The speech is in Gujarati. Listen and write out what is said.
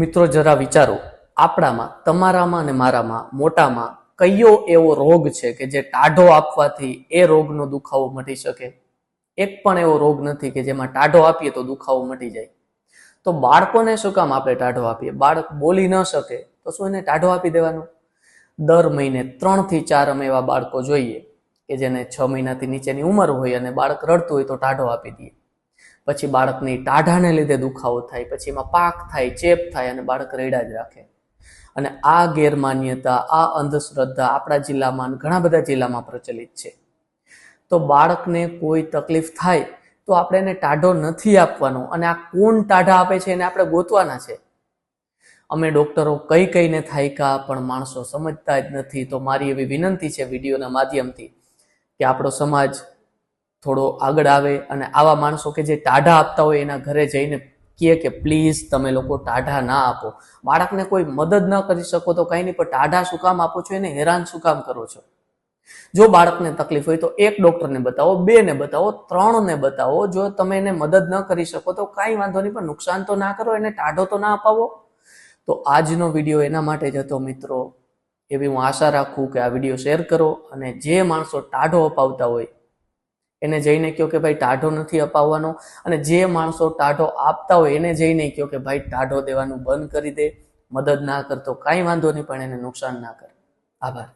મિત્રો જરા વિચારો, આપણામાં, તમારામાં અને મારામાં મોટામાં કયો એવો રોગ છે કે જે ટાઢો આપવાથી એ રોગનો દુખાવો મટી શકે? એક પણ એવો રોગ નથી કે જેમાં ટાઢો આપીએ તો દુખાવો મટી જાય. તો બાળકોને શું કામ આપણે ટાઢો આપીએ? બાળક બોલી ન શકે તો શું એને ટાઢો આપી દેવાનો? દર મહિને 3 થી 4 અમે એવા બાળકો જોઈએ કે જેને 6 મહિનાથી નીચેની ઉંમર હોય અને બાળક રડતું હોય તો ટાઢો આપી દઈએ. પછી બાળકની ટાઢાને લીધે દુખાવો થાય, પછી એમાં પાક થાય, ચેપ થાય અને બાળક રેડા જ રાખે. અને આ ગેરમાન્યતા, આ અંધશ્રદ્ધા આપણા જિલ્લામાં, ઘણા બધા જિલ્લામાં પ્રચલિત છે. તો બાળકને કોઈ તકલીફ થાય તો આપણે એને ટાઢો નથી આપવાનો, અને આ કોણ ટાઢા આપે છે એને આપણે ગોતવાના છે. અમે ડોક્ટરો કહીને થાક્યા, પણ માણસો સમજતા જ નથી. તો મારી એવી વિનંતી છે વિડીયોના માધ્યમથી કે આપણો સમાજ થોડો આગળ આવે અને આવા માણસો કે જે ટાઢા આપતા હોય એના ઘરે જઈને કહે કે પ્લીઝ તમે લોકો ટાઢા ના આપો. બાળકને કોઈ મદદ ન કરી શકો તો કંઈ નહીં, પણ ટાઢા શું કામ આપો છો? એને હેરાન શું કામ કરો છો? જો બાળકને તકલીફ હોય તો 1 ડોક્ટરને બતાવો, 2 ને બતાવો, 3 ને બતાવો. જો તમે એને મદદ ન કરી શકો તો કાંઈ વાંધો નહીં, પણ નુકસાન તો ના કરો, એને ટાઢો તો ના અપાવો. તો આજનો વિડીયો એના માટે જ હતો મિત્રો. એવી હું આશા રાખું કે આ વિડીયો શેર કરો, અને જે માણસો ટાઢો અપાવતા હોય એને જઈને કહો કે ભાઈ ટાઢો નથી અપાવવાનો, અને જે માણસો ટાઢો આપતા હોય એને જઈને કહો કે ભાઈ ટાઢો દેવાનું બંધ કરી દે, મદદ ના કરતો કાંઈ વાંધો નહીં, પણ એને નુકસાન ના કરે. આભાર.